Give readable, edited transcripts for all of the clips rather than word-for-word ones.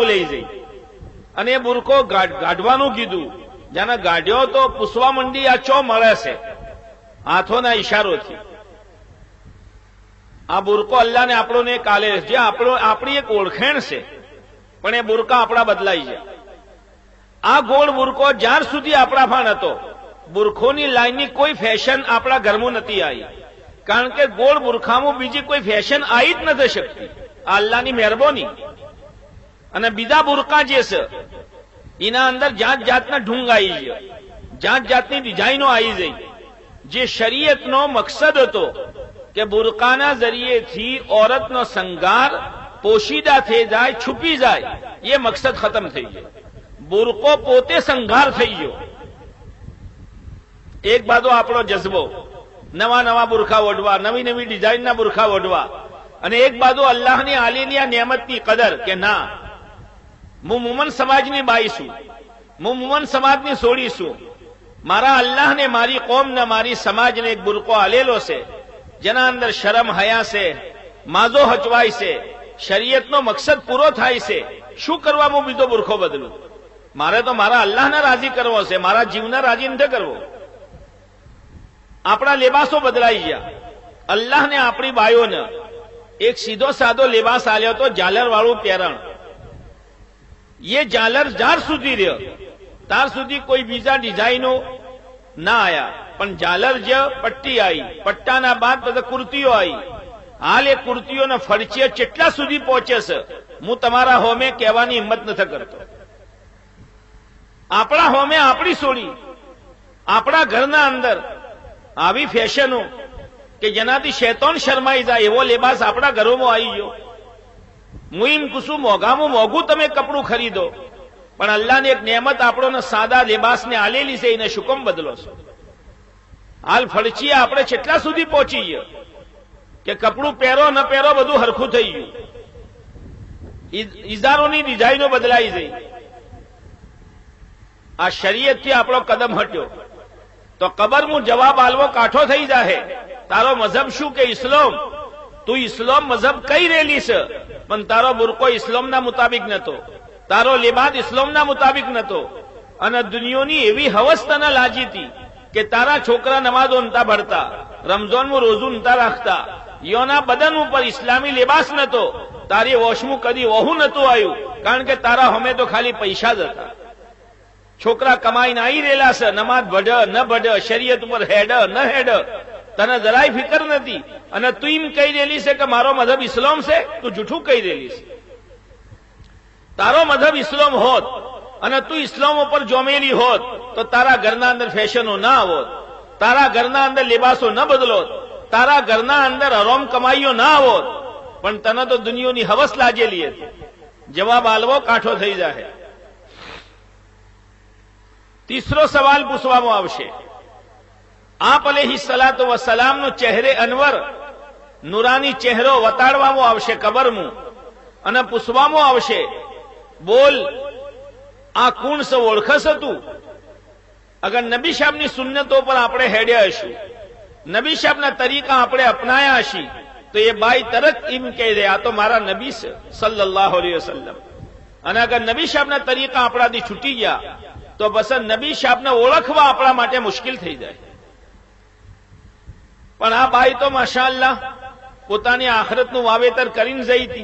લઈ જઈ અને એ બુરકો ગાઢવાનું કીધું. જેને ગાઢ્યો તો પૂછવા મંડી આ ચો મળે છે હાથોના ઈશારોથી. આ બુરકો અલ્લાહને આપણોને કાલે જે આપણી એક ઓળખાણ છે, પણ એ બુરકા આપણા બદલાઈ જાય. આ ગોળ બુરકો જ્યાર સુધી આપણા ભાન હતો, બુરખોની લાઈનની કોઈ ફેશન આપણા ઘરમાં નથી આવી. કારણ કે ગોળ બુરખામાં બીજી કોઈ ફેશન આવી જ નથી શકતી. આ અલ્લાહની મહેરબાની. અને બીજા બુરકા જે છે એના અંદર જાત જાતના ઢૂંગ આવી ગયા, જાત જાતની ડિઝાઇનો આવી ગઈ. જે શરીયતનો મકસદ હતો કે બુરકાના જરીએથી ઓરતનો શંગાર પોશીદા થઈ જાય, છુપી જાય, એ મકસદ ખતમ થઈ ગયો. બુરકો પોતે શંગાર થઈ ગયો. એક બાજુ આપણો જજ્બો નવા નવા બુરખા ઓઢવા, નવી નવી ડિઝાઇનના બુરખા ઓઢવા, અને એક બાજુ અલ્લાહની આલેલી આ નિયામતની કદર કે ના, હું મુમન સમાજની બાઈ છું, હું મુમન સમાજની સોડી છું. મારા અલ્લાહને, મારી કોમને, મારી સમાજને એક બુરકો આલેલો છે જેના અંદર શરમ હયા છે, માજો હચવાય છે, શરીયતનો મકસદ પૂરો થાય છે. શું કરવા હું બીજો બુરખો બદલું? મારે તો મારા અલ્લાહને રાજી કરવો છે, મારા જીવને રાજી નથી કરવો. આપણા લેબાસો બદલાઈ ગયા. અલ્લાહને આપણી બાયોને એક સીધો સાદો લેબાસ આલ્યો તો ઝાલર વાળું પહેરણ. એ ઝાલર જ્યાર સુધી રહ્યો ત્યાર સુધી કોઈ બીજા ડિઝાઇનો ના આયા. પણ ઝાલર જે પટ્ટી આવી, પટ્ટાના બાદ બધા કુર્તીઓ આવી. હાલ એ કુર્તીઓને ફરચીએ કેટલા સુધી પહોંચે છે હું તમારા હોમે કહેવાની હિંમત નથી કરતો. આપણા હોમે આપણી સોડી, આપણા ઘરના અંદર આવી ફેશનો કે જેનાથી શૈતાન શરમાઈ જાય એવો લેબાસ આપણા ઘરોમાં આવી ગયો. હું એમ કુશું મોંઘામાં મોંઘું તમે કપડું ખરીદો, પણ અલ્લાહની એક નેમત આપણોને સાદા લેબાસને આલેલી છે, એને શું કેમ બદલો છો? હાલ ફળચીએ આપણે કેટલા સુધી પહોંચી ગયા કે કપડું પહેરો ન પહેરો બધું હરખું થઈ ગયું. ઇજારોની ડિઝાઇનો બદલાઈ ગઈ. આ શરીયતથી આપણો કદમ હટ્યો તો કબરમાં જવાબ આલવો કાઠો થઈ જાહે. તારો મઝહબ શું કે ઇસ્લામ? તું ઇસ્લામ મઝહબ કઈ રેલી છે, પણ તારો બુરકો ઇસ્લામના મુતાબિક નતો, તારો લેબાસ ઇસ્લામના મુતાબિક નતો. અને દુનિયાની એવી હવસ તને લાજી હતી કે તારા છોકરા નમાઝો નતા ભણતા, રમઝાનમાં રોઝું નતા રાખતા, યોના બદન ઉપર ઇસ્લામી લેબાસ નતો, તારી વોશમું કદી વહુ નતું આવ્યું. કારણ કે તારા હમે તો ખાલી પૈસા જ હતા. છોકરા કમાઈને આવી રહેલા છે, નમાઝ ભઢ ન ભઢ, શરીયત ઉપર હેડ ન હેડ, તને જરાય ફિકર નથી. અને તું એમ કહી રહેલી છે કે મારો મધબ ઇસ્લામ છે. તું જૂઠું કહી રહેલી છે. તારો મધબ ઇસ્લામ હોત અને તું ઇસ્લામ ઉપર જોમેલી હોત તો તારા ઘરના અંદર ફેશનો ના આવોત, તારા ઘરના અંદર લેબાસો ન બદલોત, તારા ઘરના અંદર હરામ કમાઈઓ ના આવોત. પણ તને તો દુનિયાની હવસ લાગેલી હતી. જવાબ આલવો કાઠો થઈ જાય. तीसरो सवाल पूछवामां आवशे. आप अलैहिस्सलातु वस्सलामनो चेहरे अनवर नूरानी चेहरो वताड़वामां आवशे कबरमां अने पूछवामां आवशे, बोल आ कोण से ओळखस तू? अगर नबी साहबनी सुन्नतो पर आपणे हेड्या हशुं, नबी साहबना तरीका आपणे अपनाया हशी तो ये बाई तरत एम कही दे आ तो मारा नबी छे सल्लल्लाहु अलैहि वसल्लम. अने अगर नबी साहबना तरीका आपणाथी छूटी गया तो बस नबी साहबने ओळखवा आपणा माटे मुश्किल थई जाय. पण आ बाई तो माशाअल्लाह पोतानी आखरतनुं वावेतर करीने जई थी,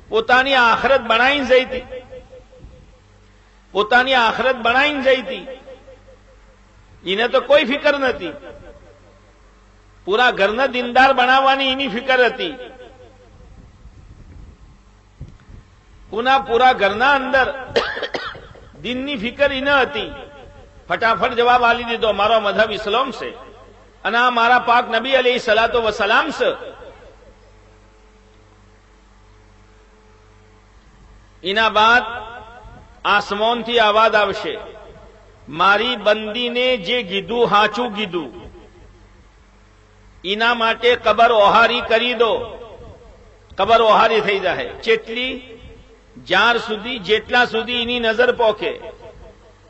पोतानी आखरत बनाईने जई थी, पोतानी आखरत बनाईने जई थी. एने तो कोई फिकर नथी. पूरा घरने दीनदार बनाववानी एनी फिकर हती. पूरा घरना अंदर दीननी फिकर ही न हती. फटाफट जवाब आली दीधो, मारो मजहब इस्लाम से अने आ मारा पाक नबी अलैहिस्सलातु वस्सलाम से. इना बाद आसमान थी आवाज आवशे, मारी बंदी ने जे कीधु हाचू कीधु, इना माटे कबर ओहारी करी दो. कबर ओहारी थई जाए. चेटली ज्यार सुधी जेटला सुधी एनी नजर पोके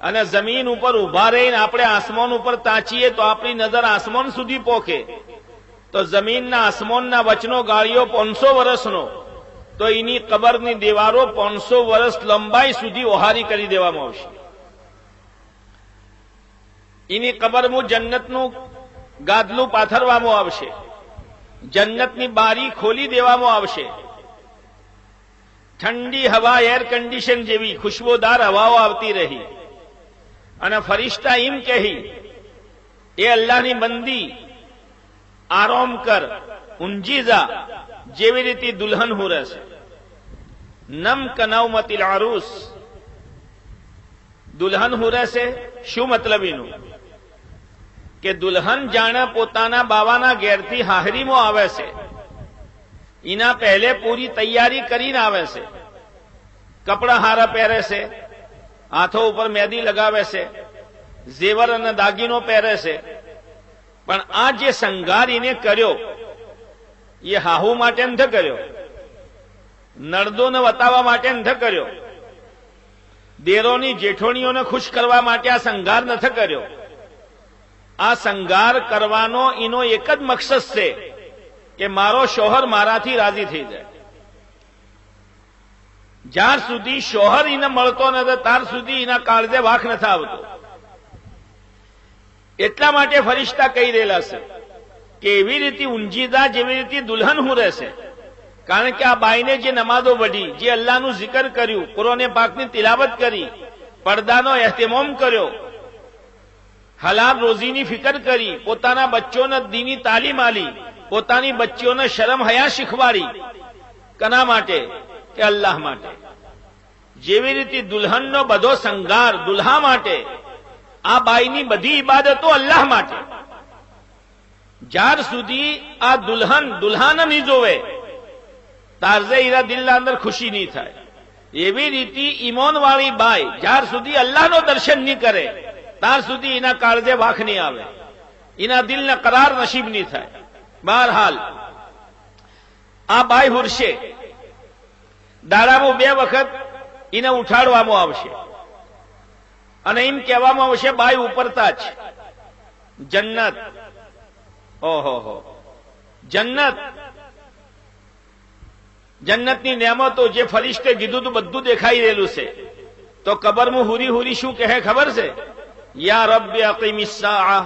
અને જમીન ઉપર ઉભા રહીને આપણે આસમાન ઉપર તાચીએ તો આપણી નજર આસમાન સુધી પોકે. તો જમીનના આસમાનના વચનો ગાળિયો 500 વર્ષનો તો એની કબરની દીવારો 500 વર્ષ લંબાઈ સુધી ઓહારી કરી દેવામાં આવશે. એની કબરમાં જન્નતનું ગાદલું પાથરવામાં આવશે. જન્નતની બારી ખોલી દેવામાં આવશે. ઠંડી હવા એર કન્ડિશન જેવી ખુશ્બોદાર હવાઓ આવતી રહી અને ફરિશ્તા એમ કહી, એ અલ્લાહની બંદી આરામ કર, ઊંઘી જા, જેવી રીતે દુલ્હન હું રહેશે. નમ કનૌમતિલ આરુસ, દુલ્હન હું રહેશે. શું મતલબ એનું? કે દુલ્હન જાણે પોતાના બાવાના ઘેરથી હાહરીમાં આવે છે, એના પહેલે પૂરી તૈયારી કરીને આવે છે. કપડા હારા પહેરે છે, હાથો ઉપર મહેંદી લગાવે છે, ઝેવર અને દાગીનો પહેરે છે. પણ આ જે શણગાર એને કર્યો એ હાહુ માટે નથી કર્યો, નડદોને વતાવવા માટે નથી કર્યો, દેરોની જેઠોણીઓને ખુશ કરવા માટે આ શણગાર નથી કર્યો. આ શણગાર કરવાનો એનો એક જ મકસદ છે કે મારો શોહર મારાથી રાજી થઈ જાય. જ્યાર સુધી શોહર એને મળતો નથી ત્યાર સુધી એના કાળજે વાંક નથી આવતો. એટલા માટે ફરિશ્તા કહી રહેલા છે કે એવી રીતે ઊંજીદા જેવી રીતે દુલ્હન હું રહેશે. કારણ કે આ બાઈને જે નમાઝો પઢી, જે અલ્લાહનું zikr કર્યું, કુરાને પાકની તિલાવત કરી, પડદાનો એહતમામ કર્યો, હલાલ રોજીની ફિકર કરી, પોતાના બચ્ચોને દીની તાલીમ આલી, પોતાની બચ્ચીઓને શરમ હયા શીખવાડી. કના માટે? કે અલ્લાહ માટે. જેવી રીતે દુલ્હનનો બધો શણગાર દુલ્હા માટે, આ બાઈની બધી ઇબાદતો અલ્લાહ માટે. જ્યાર સુધી આ દુલ્હન દુલ્હાને નહીં જોવે તારજે ઈરા દિલના અંદર ખુશી નહીં થાય. એવી રીતે ઈમાન વાળી બાઈ જ્યાર સુધી અલ્લાહનો દર્શન નહીં કરે ત્યાર સુધી એના કાળજે વાંક નહીં આવે, એના દિલને કરાર નસીબ નહીં થાય. બહરહાલ આ બાઈ હુરશે. દાડામાં 2 વખત એને ઉઠાડવામાં આવશે અને એમ કહેવામાં આવશે, બાઈ ઉપરતા જ જન્નત. ઓહો, જન્નત, જન્નતની નેમતો જે ફરિશ્તે કીધું તું બધું દેખાઈ રહેલું છે. તો કબરમાં હુરી હુરી શું કહે ખબર છે? યા રબ્બી અકીમિસ સાઆ,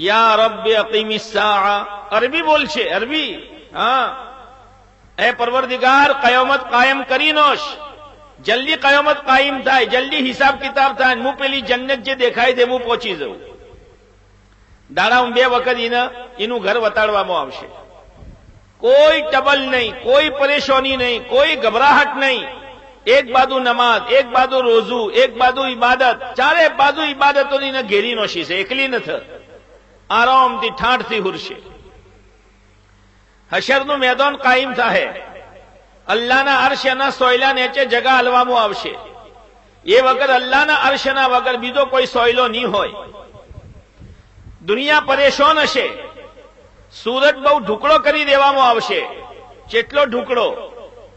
યા રબ્બી અકીમિસ સાઆ. અરબી બોલ છે, અરબી. હા, એ પરવરદિગાર કયામત કાયમ કરી નોશ, જલ્દી કયામત કાયમ થાય, જલ્દી હિસાબ કિતાબ થાય, હું પેલી જન્નત જે દેખાય તે હું પહોંચી જાઉં. દાડામાં 2 વખત એનું ઘર વતાડવામાં આવશે. કોઈ ટબલ નહીં, કોઈ પરેશાની નહીં, કોઈ ગભરાહટ નહીં. એક બાજુ નમાઝ, એક બાજુ રોઝુ, એક બાજુ ઇબાદત, ચારે બાજુ ઇબાદતોની ઘેરી નોશી છે, એકલી નથી. આરામથી ઠાઠથી હુરશે. હશરનું મેદાન કાયમ થાય. અલ્લાહના અર્શના સોયલા નીચે જગા હલવામાં આવશે. એ વગર અલ્લાહના અર્શના વગર બીજો કોઈ સોયલો નહીં હોય. દુનિયા પરેશાન હશે. સૂરજ બહુ ઢુકડો કરી દેવામાં આવશે. જેટલો ઢુકડો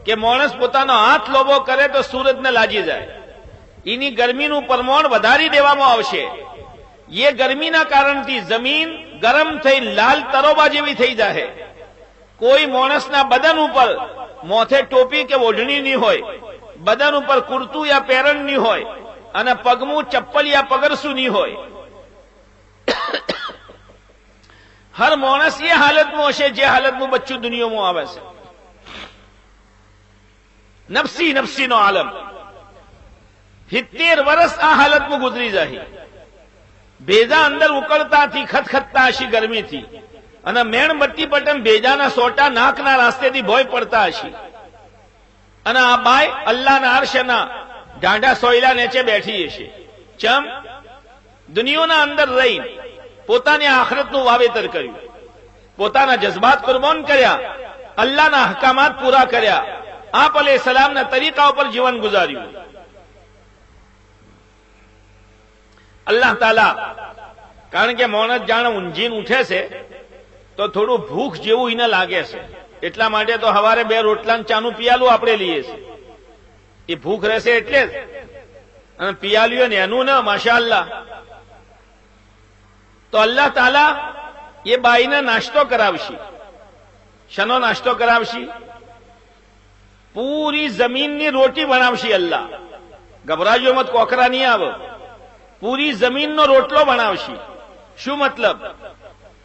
કે માણસ પોતાનો હાથ લોબો કરે તો સૂરજને લાગી જાય. એની ગરમીનું પ્રમાણ વધારી દેવામાં આવશે. એ ગરમીના કારણથી જમીન ગરમ થઈ લાલ તરોબા જેવી થઈ જાય. કોઈ માણસના બદન ઉપર મોથે ટોપી કે ઓઢણી નહીં હોય, બદન ઉપર કુર્તું યા પેરણ નહીં હોય અને પગમું ચપ્પલ યા પગરસું નહીં હોય. હર માણસ એ હાલતમાં હશે જે હાલતમાં બચ્ચું દુનિયામાં આવે છે. નફસી નફસીનો આલમ. 70 વર્ષ આ હાલતમાં ગુજરી જાય. ભેજા અંદર ઉકળતાથી ખતખતતા હશે ગરમીથી અને મેણબત્તી પટમ ભેજાના સોટા નાકના રાસ્તેથી ભોય પડતા હશે. અને આ બાઈ અલ્લાહના અર્શના ઢાંઢા સોયલા નીચે બેઠી હશે. ચમ? દુનિયાના અંદર રહી પોતાની આખરતનું વાવેતર કર્યું, પોતાના જજ્બાત કુરબાન કર્યા, અલ્લાહના અહકામાત પૂરા કર્યા, આપ અલૈહિસ્સલામના તરીકા ઉપર જીવન ગુજાર્યું. અલ્લાહ તાલા, કારણ કે માણસ જાણે ઊંઘીને ઉઠે છે તો થોડું ભૂખ જેવું એને લાગે છે, એટલા માટે તો સવારે 2 રોટલા ચાનું પિયાલું આપણે લઈએ છીએ. એ ભૂખ રહેશે એટલે જ. અને પિયાલ્યું ને એનું ને માશાઅલ્લાહ. તો અલ્લાહ તાલા એ બાઈને નાસ્તો કરાવશી. શનો નાસ્તો કરાવશી? પૂરી જમીનની રોટી બનાવશે અલ્લાહ. ગભરાજો મત, કોકરા નહીં આવે. પૂરી જમીનનો રોટલો બનાવશે. શું મતલબ?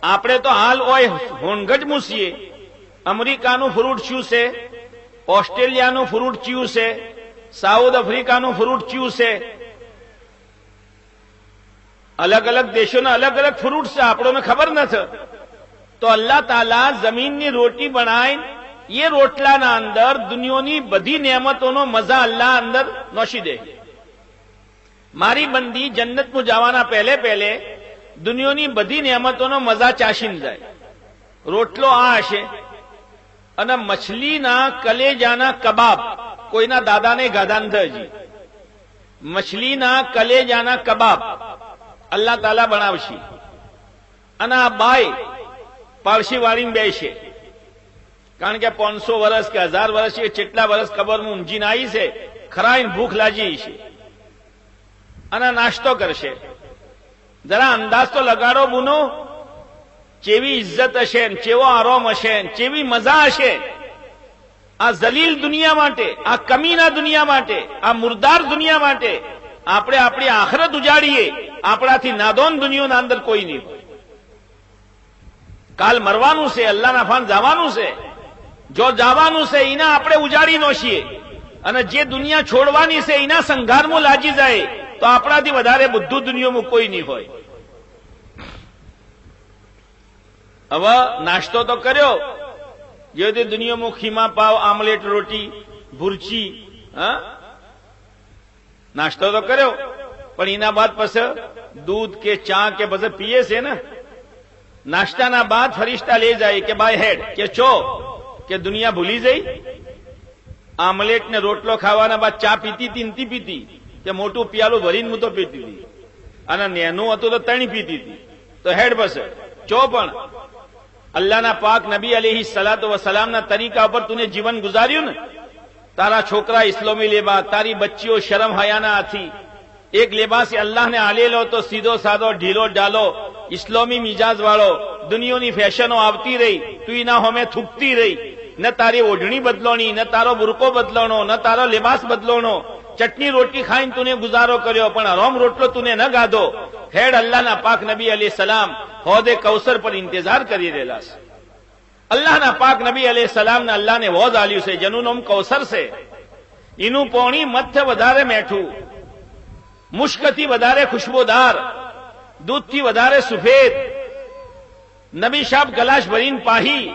આપણે તો હાલ ઓય હોનગઢ મૂસીએ. અમેરિકાનું ફ્રૂટ શું છે, ઓસ્ટ્રેલિયાનું ફ્રૂટ ચિયું છે, સાઉથ આફ્રિકાનું ફ્રૂટ ચિયું છે. અલગ અલગ દેશોના અલગ અલગ ફ્રૂટ છે, આપણને ખબર નથી. તો અલ્લાહ તાલા જમીનની રોટી બનાવીને એ રોટલાના અંદર દુનિયાની બધી નેમતોનો મજા અલ્લાહ અંદર નોશી દે. મારી બંદી જન્નતમાં જવાના પહેલે દુનિયાની બધી નેમતોનો મજા ચાશીને જાય. રોટલો આ હશે અને મછલીના કલેજાના કબાબ. કોઈના દાદાને ગાધા નથી હજી. મછલીના કલેજાના કબાબ અલ્લાહ તાલા બનાવશે. અને આ બાય પાળસી વાળીને બેસે. કારણ કે 500 વર્ષ કે 1000 વર્ષ કે કેટલા વર્ષ કબરમાં ઊંઘીને આવી છે, ખરાઈને ભૂખ લાગી છે અને નાસ્તો કરશે. જરા અંદાજ તો લગાડો બુનો, કેવી ઇજ્જત હશે, કેવો આરામ હશે, કેવી મજા હશે આ જલીલ દુનિયા માટે, આ કમીના દુનિયા માટે, આ મુર્દાર દુનિયા માટે. આપણે આપણી આખરત ઉજાડીએ, આપણાથી નાદોન દુનિયાના અંદર કોઈ નહીં. કાલ મરવાનું છે, અલ્લાહના ફાન જવાનું છે. જો જવાનું છે એના આપણે ઉજાડી નોશીએ અને જે દુનિયા છોડવાની છે એના સંઘારમાં લાગી જાય તો આપણાથી વધારે બધું દુનિયામાં કોઈ નહીં હોય. હવે નાસ્તો તો કર્યો, જે તે દુનિયામાં ખીમા પાવ, આમલેટ, રોટી, ભુરચી, નાસ્તો તો કર્યો. પણ એના બાદ પછી દૂધ કે ચા કે પછી પીએ છે ને. નાસ્તાના બાદ ફરિશ્તા લઈ જાય કે બાય હેડ કે ચો કે દુનિયા ભૂલી જઈ. આમલેટ ને રોટલો ખાવાના બાદ ચા પીતી હતી નથી પીતી કે મોટું પિયાલું ભરીને હું તો પીતી હતી અને નેનું હતું તો તણી પીતી હતી. તો હેડ બસ ચો. પણ અલ્લાહના પાક નબી અલૈહિ સલાતો વસલામના તરીકા ઉપર તુને જીવન ગુજાર્યું ને. તારા છોકરા ઇસ્લામી લેબા, તારી બચ્ચીઓ શરમ હયાના હાથી. એક લેબાસ અલ્લાહને આલેલો તો સીધો સાદો ઢીલો ઢાલો ઇસ્લામી મિજાજ વાળો. દુનિયાની ફેશનો આવતી રહી, તું એના હોમે થૂકતી રહી. ન તારી ઓઢણી બદલોણી, ન તારો બુરકો બદલોણો, ન તારો લેબાસ બદલોણો. ચટણી રોટી ખાઈને તુને ગુજારો કર્યો, પણ હરામ રોટલો તુને ન ગાધો. હેડ અલ્લાહના પાક નબી અલૈહિ સલામ હોદે કૌસર પર ઇંતજાર કરી રહેલા છે. અલ્લાહના પાક નબી અલૈહિ સલામને અલ્લાહને વોદ આલ્યું છે, જેનું નામ કૌસર છે. એનું પોણી મધ્ય વધારે મેઠું, મુશ્કથી વધારે ખુશ્બોદાર, દૂધથી વધારે સફેદ. નબી સાહેબ ગલાશ ભરીને પાહી,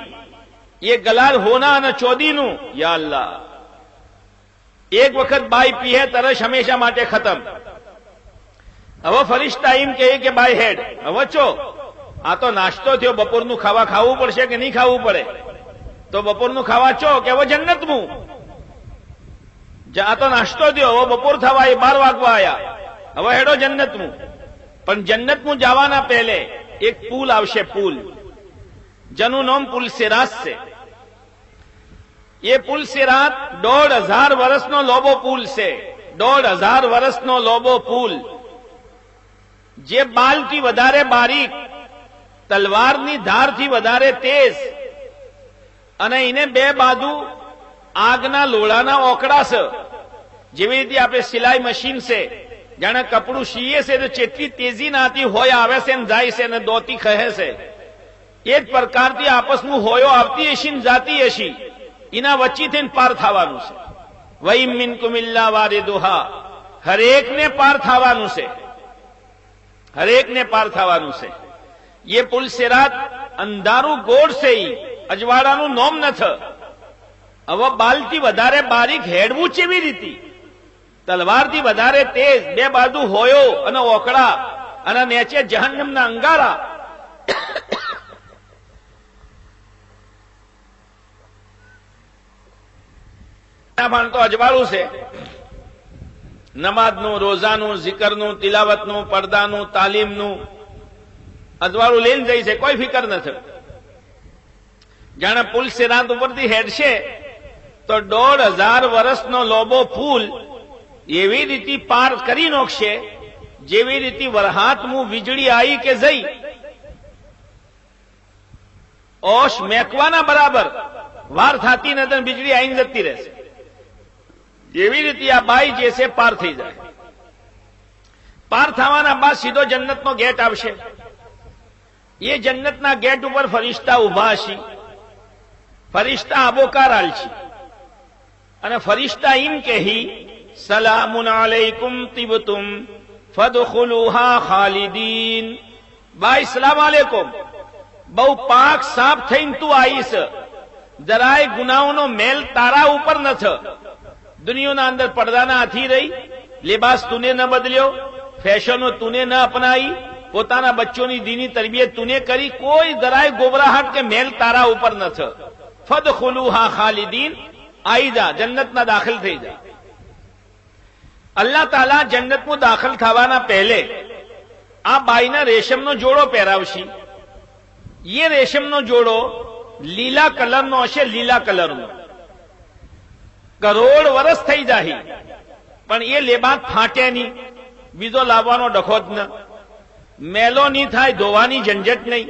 એ ગલાલ હોના અને ચોદીનું. યા અલ્લાહ, એક વખત બાઈ પીહે તરસ હંમેશા માટે ખતમ. હવે ફરિશ્તા એમ કહે કે બાય હેડ, હવે ચો. આ તો નાસ્તો થયો, બપોરનું ખાવા ખાવું પડશે કે નહીં ખાવું પડે? તો બપોરનું ખાવા ચો કે હવે જન્નતનું. આ તો નાસ્તો થયો, હવે બપોર થવા એ 12 વાગવા આયા, હવે હેડો જન્નતનું. પણ જન્નતનું જવાના પહેલે એક પુલ આવશે, પુલ જેનું નામ પુલ સિરાત છે. એ પુલ સિરાત 1500 વર્ષનો લોબો પુલ છે. 1500 વર્ષનો લોબો પુલ, જે બાલથી વધારે બારીક, તલવારની ધારથી વધારે તેજ અને એને બે બાજુ આગના લોડાના ઓકડા છે. જેવી રીતે આપણે સિલાઈ મશીન છે, જાણે કપડું સીએ છે તો ચેટલી તેજી નાથી હોય આવે છે ને જાય છે ને દોતી કહે છે. એ જ પ્રકારથી આપસમાં હોયો આવતી હશી ને જાતી હશી, એના વચ્ચેથી પાર થવાનું છે. વૈમ મિનકુમ ઇલ્લા વારિદુહા, હરેકને પાર થવાનું છે, હરેકને પાર થવાનું છે. ये पुल सिरात અંધારું ગોળ છે, અજવાળાનું નોમ નથી. હવે બાલથી વધારે બારીક હેડવું કેવી રીતે? તલવારથી વધારે તેજ, બે બાજુ હોયો અને ઓકડા અને નીચે જહન્નમના અંગારા. તો અજવાળું છે. નમાઝનું, રોઝાનું, zikરનું, તિલાવતનું, પડદાનું, તાલીમનું અજવાળું લઈને જાય છે, કોઈ ફિકર નથી. જાણે પુલ સિરાત ઉપરથી હેડશે તો 1500 વર્ષનો લોબો પુલ એવી રીતે પાર કરી નાખશે જેવી રીતે વરહાતમાં વીજળી આવી કે જઈ ઓશ મેકવાના બરાબર વાર થતી નથી, વીજળી આવીને જતી રહેશે. એવી રીતે આ બાઈ જે છે પાર થઈ જાય. પાર થવાના બાદ સીધો જન્નતનો ગેટ આવશે. એ જન્નતના ગેટ ઉપર ફરિશ્તા ઉભા હશે. ફરિશ્તા આબોકાર આલશે અને ફરિશ્તા એમ કહી સલામુન અલૈકુમ તિબતુમ ફદખુલુહા ખાલિદીન. બાઈ સલામ અલૈકુમ, બહુ પાક સાફ થઈને તું આવીશ, જરાય ગુનાઓનો મેલ તારા ઉપર નથી. દુનિયાના અંદર પડદાના હાથી રહી, લિબાસ તુને ન બદલ્યો, ફેશનો તુને ન અપનાવી, પોતાના બચ્ચોની દીની તરબિયત તુને કરી, કોઈ જરાય ગોબરાહટ કે મેલ તારા ઉપર નથી. ફદખુલુહા ખાલિદીન, આઈ જા, જન્નતમાં દાખલ થઈ જા. અલ્લાહ તાલા જન્નતમાં દાખલ થવાના પહેલે આ બાઈના રેશમનો જોડો પહેરાવશે. એ રેશમનો જોડો લીલા કલરનો હશે, લીલા કલરનો. કરોડ વર્ષ થઈ જાય પણ એ લેબાસ ફાટે નહીં, બીજો લાવવાનો ડખો જ ન, મેલો નહીં થાય, ધોવાની ઝંઝટ નહીં,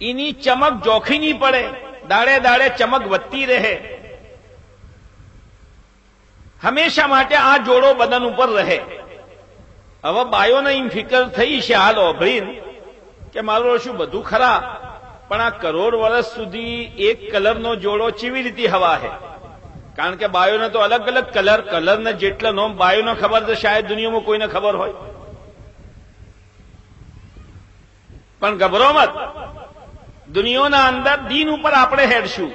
એની ચમક જોખી નહીં પડે, દાડે દાડે ચમક વધતી રહે. હંમેશા માટે આ જોડો બદન ઉપર રહે. હવે બાયોને એમ ફિકર થઈ છે હાલ ઓભરીને કે મારું શું બધું ખરા, પણ આ કરોડ વર્ષ સુધી એક કલરનો જોડો કેવી રીતે હવા હે? કારણ કે બાયોને તો અલગ અલગ કલરને જેટલા નોમ બાયોને ખબર છે, શાયદ દુનિયામાં કોઈને ખબર હોય. પણ ગભરો મત, દુનિયાના અંદર દીન ઉપર આપણે હેડશું.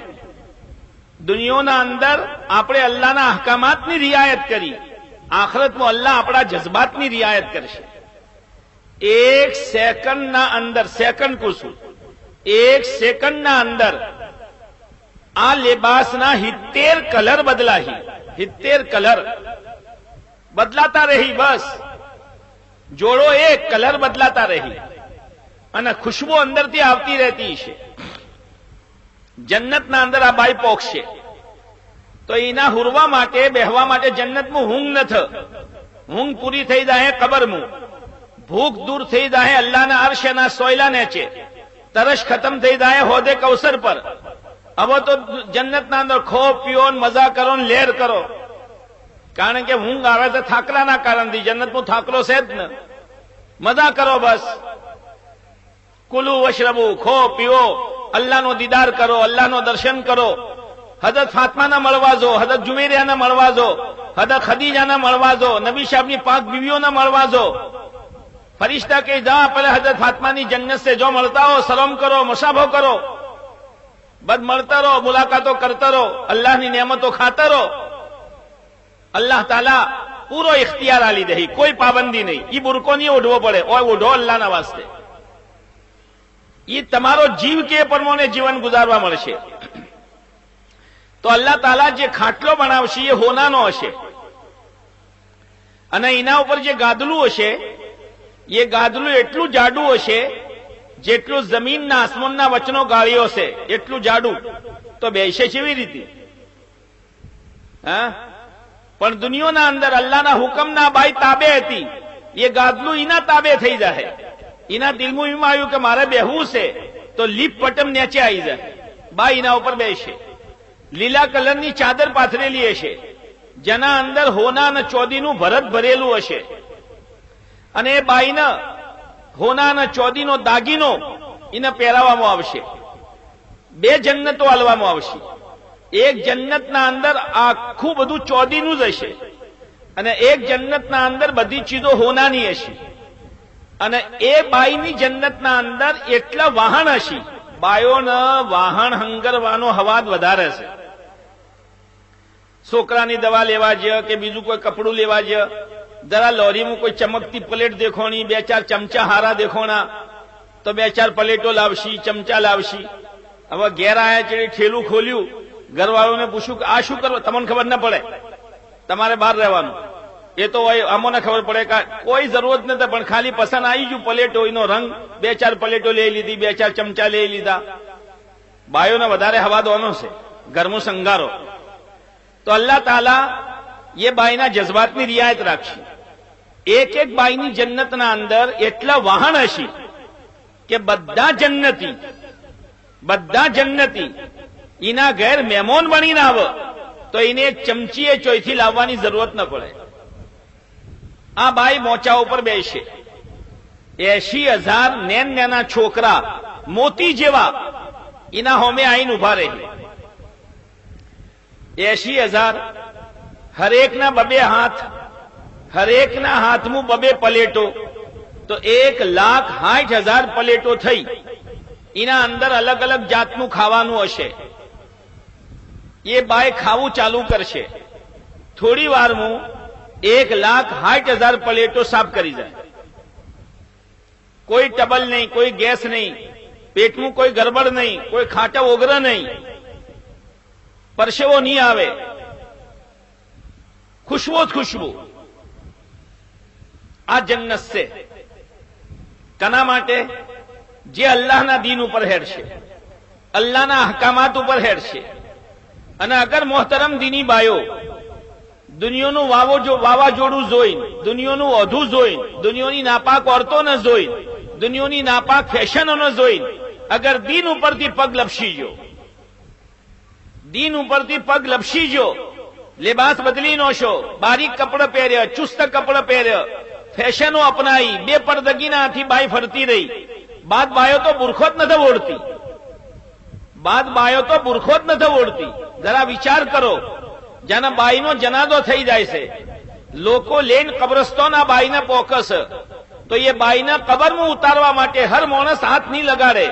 દુનિયાના અંદર આપણે અલ્લાહના અહકામાતની રિયાયત કરી, આખરતમાં અલ્લાહ આપણા જજ્બાતની રિયાયત કરશે. એક સેકન્ડના અંદર, સેકન્ડ કુશું, એક સેકન્ડના અંદર આ લેબાસના 70 કલર બદલાહી, 70 કલર બદલાતા રહી. બસ જોડો એક કલર બદલાતા રહી અને ખુશ્બુ અંદરથી આવતી રહેતી છે. જન્નતના અંદર આ બાઈ પોખશે તો એના હુરવા માટે, બેહવા માટે જન્નતમાં ઊંઘ નથી. ઊંઘ પૂરી થઈ જાય કબરમાં, ભૂખ દૂર થઈ જાય અલ્લાહના અરશના સોયલા નીચે, તરસ ખતમ થઈ જાય હોદે કૌસર પર. હવે તો જન્નતના અંદર ખો પીઓ, મજા કરો, લેર કરો. કારણ કે ઊંઘ આવે તો થાકલાના કારણથી, જન્નતનો થાકલો છે જ ને. મજા કરો બસ. કુલુ વશરબુ, ખો પીઓ, અલ્લાહનો દીદાર કરો, અલ્લાહનો દર્શન કરો. હજરત ફાતમાના મળવા જો, હજરત જુમેરિયાના મળવા જો, હજરત ખદીજાના મળવા જો, નબી સાહેબની પાક બીવીઓના મળવા જો. ફરિશ્તા કે જા પહેલા હજરત ફાતમાની જન્નત से જો મળતા હો, સલામ કરો, મુસાફો કરો, બદ મળતા રહો, મુલાકાતો કરતા રહો, અલ્લાહની નેમતો ખાતા રહો. અલ્લાહ તાલા પૂરો ઇખ્તિયાર આલી દે, કોઈ પાબંદી નહીં. એ બુરકો નહીં ઓઢવો પડે, ઓય ઓઢો અલ્લાહના વાસ્તે. એ તમારો જીવ કે પ્રમાણે જીવન ગુજારવા મળશે. તો અલ્લાહ તાલા જે ખાટલો બનાવશે એ હોનાનો હશે અને એના ઉપર જે ગાદલું હશે એ ગાદલું એટલું જાડું હશે જેટલું જમીનના આસમાનના વચનો ગાળ્યો છે એટલું જાડું. તો બેસે કેવી રીતે? હા, પણ દુનિયાના અંદર અલ્લાહના હુકમના બાઈ તાબે હતી. એ ગાદલું એના તાબે થઈ જાય. એના દિલમાં એમ આવ્યું કે મારે બેહવું છે તો લીપ પટમ નીચે આવી જાય, બાઈ એના ઉપર બેસે. લીલા કલરની ચાદર પાથરેલી હશે જેના અંદર હોના અને ચોદીનું ભરત ભરેલું હશે અને એ બાઈને હોના અને ચોદીનો દાગીનો એને પહેરાવવામાં આવશે. બે જન્નતો આલવામાં આવશે. એક જન્નતના અંદર આખું બધું ચોદીનું જ હશે અને એક જન્નતના અંદર બધી ચીજો હોનાની હશે. અને એ બાઈની જન્નતના અંદર એટલા વાહન હશે, બાયોને વાહન હંગરવાનો હવાદ વધારે છે. છોકરાની દવા લેવા જ કે બીજું કોઈ કપડું લેવા જ, જરા લોરીમાં કોઈ ચમકતી પ્લેટ દેખોણી, બે ચાર ચમચા હારા દેખોણા તો બે ચાર પ્લેટો લાવશી, ચમચા લાવશી. હવે ઘેર આયા છે ઠેલું ખોલ્યું, ઘરવાળોને પૂછ્યું કે આ શું કરવા? તમને ખબર ના પડે, તમારે બહાર રહેવાનું. એ તો અમોને ખબર પડે કે કોઈ જરૂરત નથી, પણ ખાલી પસંદ આવી ગયું પ્લેટો, એનો રંગ, બે ચાર પ્લેટો લઈ લીધી, બે ચાર ચમચા લઈ લીધા. બાયોને વધારે હવા દોનો છે, ઘરમાં સંગારો. તો અલ્લાહ તાલા એ બાઈના જજ્બાતની રિયાયત રાખશે. એક એક બાઈની જન્નતના અંદર એટલા વાહન હશે કે બધા જન્નતી એના ઘેર મહેમાન બનીને આવે તો એને એક ચમચીએ ચોયથી લાવવાની જરૂરત ન પડે. આ બાઈ મોચા ઉપર બેસે. 80,000 નેના છોકરા મોતી જેવા એના હોમે આઈને ઉભા રહી. 80,000 હરેકના બબે હાથ, હરેકના હાથમાં બબે પ્લેટો, તો 1,60,000 પ્લેટો થઈ. એના અંદર અલગ અલગ જાતનું ખાવાનું હશે. એ બાય ખાવું ચાલુ કરશે. થોડી વારમાં 1,60,000 પ્લેટો સાફ કરી જાય. કોઈ ટબલ નહીં, કોઈ ગેસ નહીં, પેટમાં કોઈ ગરબડ નહીં, કોઈ ખાટા ઓગર નહીં, પરસેવો નહીં આવે, ખુશ્બુ જ ખુશ્બુ. આ જન્નત છે. કના માટે? જે અલ્લાહના દીન ઉપર હેડશે, અલ્લાહના અહકામાત ઉપર હેડશે. અને અગર મોહતરમ દીની બાયો દુનિયાનું વાવાઝોડું જોઈને, દુનિયાનું ઓઢું જોઈને, દુનિયાની નાપાક ઓરતોને જોઈને, દુનિયાની નાપાક ફેશનોને જોઈને અગર દીન ઉપરથી પગ લપસી ગયો, દીન ઉપરથી પગ લપસી ગયો, લેબાસ બદલી નો છો, બારીક કપડા પહેર્યા, ચુસ્ત કપડા પહેર્યા, ફેશનો અપનાવી, બે પડદગીના હાથી બાઈ ફરતી રહી. બાદ બાયો તો બુરખો જ નથી ઓળતી. બાદ બાયો તો બુરખો જ નથી ઓળતી. જરા વિચાર કરો, જેના બાઈનો જનાદો થઈ જાય છે, લોકો લઈને કબ્રસ્તાન આ બાઈને પોકસ, તો એ બાઈને કબરમાં ઉતારવા માટે હર માણસ હાથ નહીં લગાડે.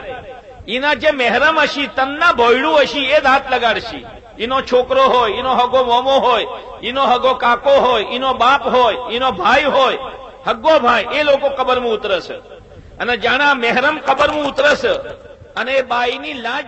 એના જે મહેરમ હશી, તનના ભોયડું હશી, એ જ હાથ લગાડશી. એનો છોકરો હોય, એનો હગો મોમો હોય, એનો હગો કાકો હોય, એનો બાપ હોય, એનો ભાઈ હોય, હગ્ગો ભાઈ, એ લોકો કબરમાં ઉતરશે. અને જાણે મહેરમ કબરમાં ઉતરશે અને એ બાઈની લાજ